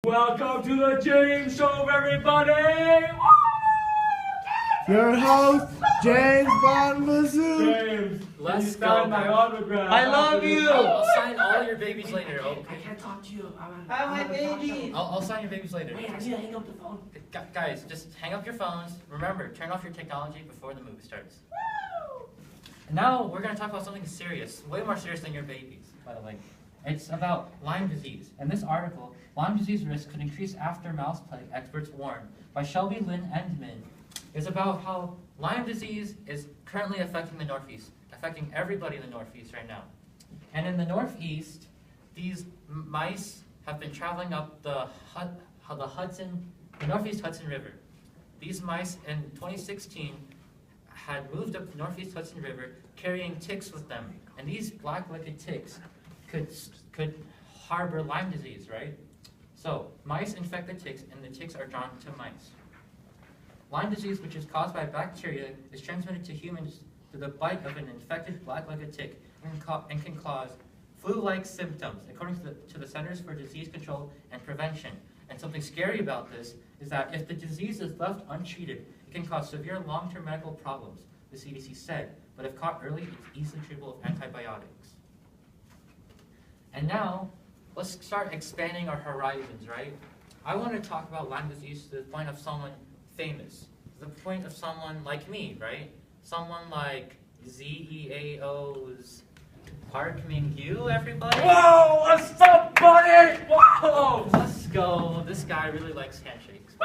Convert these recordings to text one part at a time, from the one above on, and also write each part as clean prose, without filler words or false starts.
Welcome to the James Show, everybody! Your host, James Bond Mazoo. James, Let's you go, signed my bro. autograph. I love you! I'll sign all your babies later, I okay? can't talk to you. my baby. I'll sign your babies later. Wait, I need to hang up the phone. Guys, just hang up your phones. Remember, turn off your technology before the movie starts. And now we're going to talk about something serious, way more serious than your babies, by the way. It's about Lyme disease. In this article, Lyme disease risk could increase after mouse plague, experts warn, by Shelby Lynn Endman. It's about how Lyme disease is currently affecting the Northeast, affecting everybody in the Northeast right now. And in the Northeast, these mice have been traveling up the Northeast Hudson River. These mice in 2016 had moved up the Northeast Hudson River carrying ticks with them. And these black-legged ticks could harbor Lyme disease, right? So mice infect the ticks and the ticks are drawn to mice. Lyme disease, which is caused by bacteria, is transmitted to humans through the bite of an infected black-legged tick and can cause flu-like symptoms, according to the Centers for Disease Control and Prevention. And something scary about this is that if the disease is left untreated, it can cause severe long-term medical problems, the CDC said. But if caught early, it's easily treatable with antibiotics. And now, let's start expanding our horizons, right? I want to talk about Lyme disease to the point of someone famous, to the point of someone like me, right? Someone like ZEAO's Park Min-gyu, everybody? Whoa, what's up, buddy? Whoa! Let's go. This guy really likes handshakes.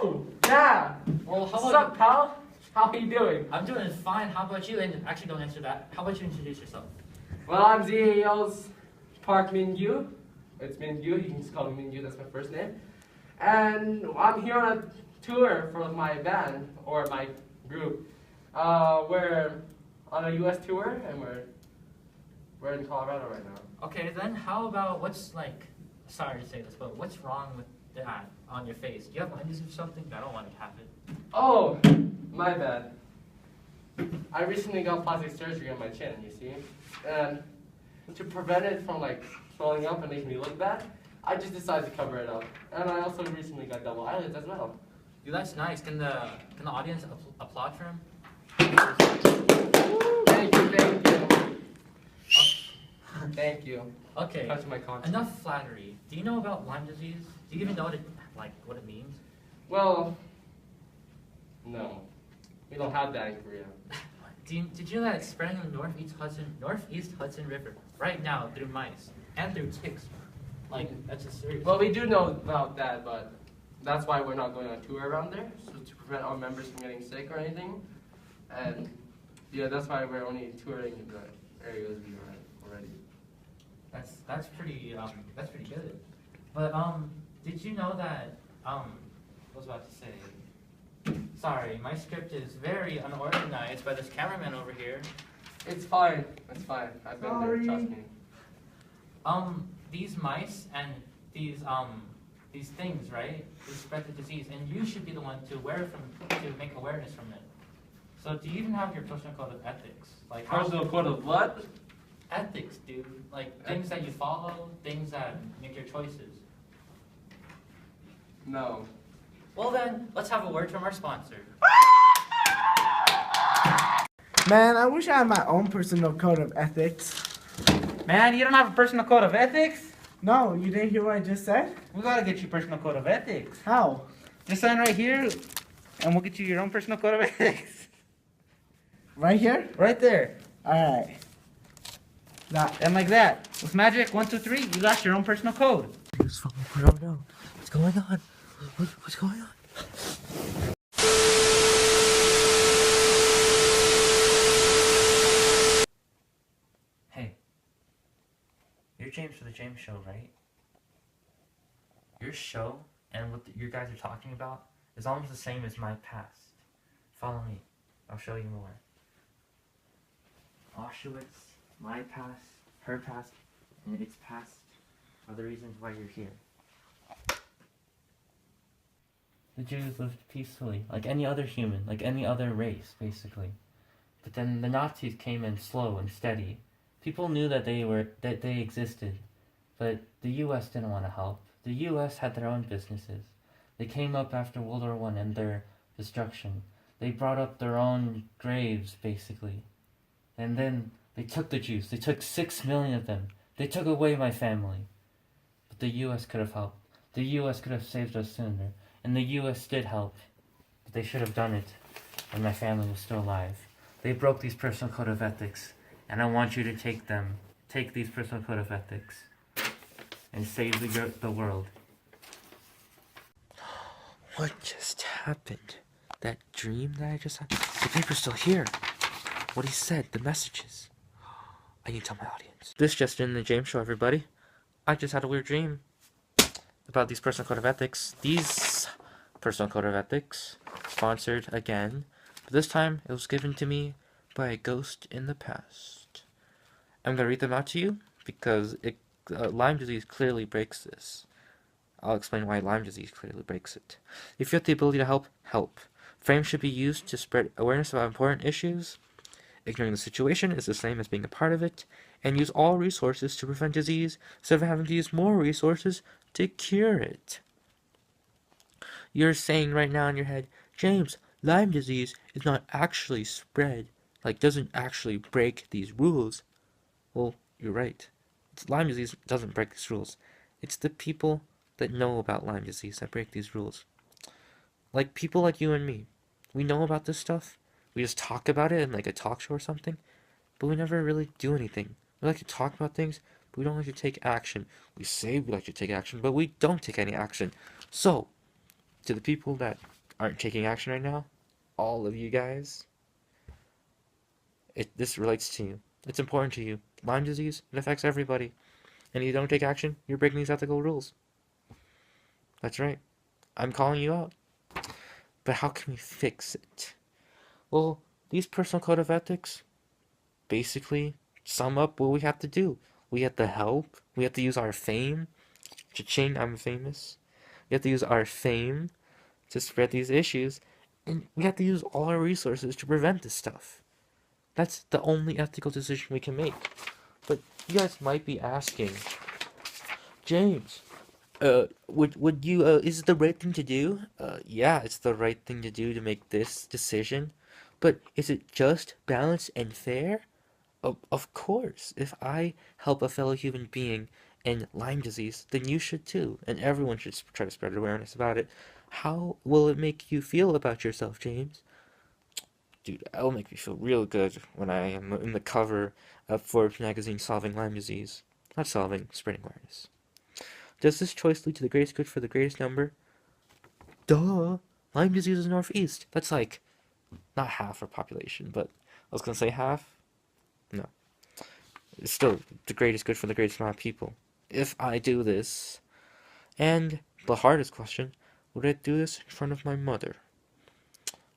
Woo! Yeah. Well, how What's about up, pal? How you doing? I'm doing fine. How about you? And actually, don't answer that. How about you introduce yourself? Well, I'm ZAO's Park Min-gyu. It's Min-gyu, you can just call me Min-gyu, that's my first name. And I'm here on a tour for my band, or my group. We're on a US tour, and we're in Colorado right now. Okay, then how about sorry to say this, but what's wrong with that on your face? Do you have lenses or something? I don't want to have it. Oh, my bad. I recently got plastic surgery on my chin, you see? And to prevent it from swelling up and making me look bad, I just decided to cover it up. And I also recently got double eyelids as well. Dude, that's nice. Can the audience applaud for him? Thank you. Thank you. Okay. Touching my conscience. Enough flattery. Do you know about Lyme disease? Do you even know what it means? Well, no. We don't have that in Korea. Did you know that it's spreading in the Northeast Hudson River right now through mice and through ticks? That's a serious. Well, we do know about that, but that's why we're not going on tour around there, so to prevent our members from getting sick or anything. And yeah, that's why we're only touring in the areas we are at already. That's pretty good. But did you know that I was about to say. Sorry, my script is very unorganized by this cameraman over here. It's fine. It's fine. I've been there. Trust me. These mice and these things, right? They spread the disease, and you should be the one to make awareness from it. So, do you even have your personal code of ethics? Personal code of what? Ethics, dude. Things that you follow, things that make your choices. No. Well then, let's have a word from our sponsor. Man, I wish I had my own personal code of ethics. Man, you don't have a personal code of ethics? No, you didn't hear what I just said? We gotta get you a personal code of ethics. How? Just sign right here, and we'll get you your own personal code of ethics. Right here? Right there. Alright. And like that. With magic, 1, 2, 3, you got your own personal code. What's going on? What's going on? Hey, you're James for the James Show, right? Your show and what you guys are talking about is almost the same as my past. Follow me. I'll show you more. Auschwitz, my past, her past, and its past are the reasons why you're here. The Jews lived peacefully, like any other human, like any other race, basically. But then the Nazis came in slow and steady. People knew that they existed, but the U.S. didn't want to help. The U.S. had their own businesses. They came up after World War I and their destruction. They brought up their own graves, basically. And then they took the Jews. They took 6 million of them. They took away my family. But the U.S. could have helped. The U.S. could have saved us sooner. And the U.S. did help. But they should have done it when my family was still alive. They broke these personal code of ethics. And I want you to take these personal code of ethics and save the world. What just happened? That dream that I just had? The paper's still here. What he said, the messages. I need to tell my audience. This just in the James Show, everybody. I just had a weird dream about these personal code of ethics. These personal code of ethics, sponsored again. But this time, it was given to me by a ghost in the past. I'm going to read them out to you because Lyme disease clearly breaks this. I'll explain why Lyme disease clearly breaks it. If you have the ability to help, help. Frames should be used to spread awareness about important issues. Ignoring the situation is the same as being a part of it. And use all resources to prevent disease instead of having to use more resources to cure it. You're saying right now in your head, James, Lyme disease is not actually spread. Like, doesn't actually break these rules. Well, you're right. Lyme disease doesn't break these rules. It's the people that know about Lyme disease that break these rules. Like people like you and me. We know about this stuff. We just talk about it in like a talk show or something. But we never really do anything. We like to talk about things, but we don't like to take action. We say we like to take action, but we don't take any action. So, to the people that aren't taking action right now, all of you guys, this relates to you. It's important to you. Lyme disease, it affects everybody. And if you don't take action, you're breaking these ethical rules. That's right. I'm calling you out. But how can we fix it? Well, these personal code of ethics basically sum up what we have to do. We have to help. We have to use our fame. Cha-ching, I'm famous. We have to use our fame to spread these issues. And we have to use all our resources to prevent this stuff. That's the only ethical decision we can make. But you guys might be asking, James, would you, is it the right thing to do? Yeah, it's the right thing to do to make this decision. But is it just, balanced, and fair? Of course. If I help a fellow human being in Lyme disease, then you should too. And everyone should try to spread awareness about it. How will it make you feel about yourself, James? Dude, that'll make me feel real good when I am in the cover of Forbes magazine solving Lyme disease. Not solving, spreading awareness. Does this choice lead to the greatest good for the greatest number? Duh! Lyme disease is northeast. That's like, not half our population, but I was gonna say half. No. It's still the greatest good for the greatest amount of people. If I do this, and the hardest question, would I do this in front of my mother?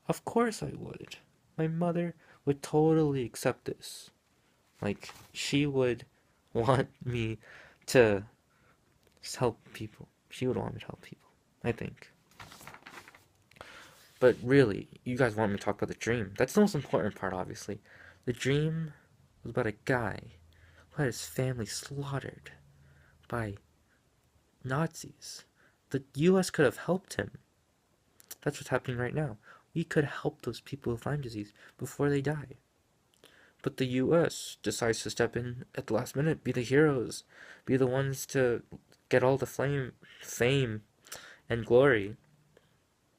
Of course I would. My mother would totally accept this. Like, she would want me to help people. She would want me to help people, I think. But really, you guys want me to talk about the dream. That's the most important part, obviously. The dream was about a guy who had his family slaughtered by Nazis. The U.S. could have helped him. That's what's happening right now. We could help those people with Lyme disease before they die. But the U.S. decides to step in at the last minute, be the heroes, be the ones to get all the fame, and glory,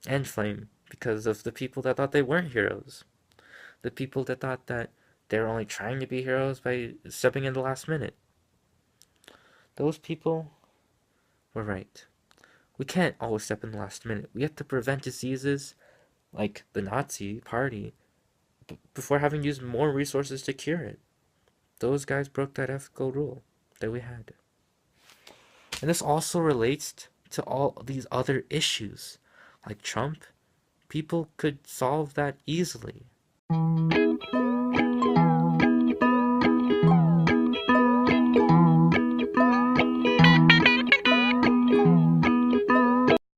and flame, because of the people that thought they weren't heroes. The people that thought that they were only trying to be heroes by stepping in the last minute. Those people were right. We can't always step in the last minute. We have to prevent diseases like the Nazi Party before having used more resources to cure it. Those guys broke that ethical rule that we had. And this also relates to all these other issues. Like Trump, people could solve that easily.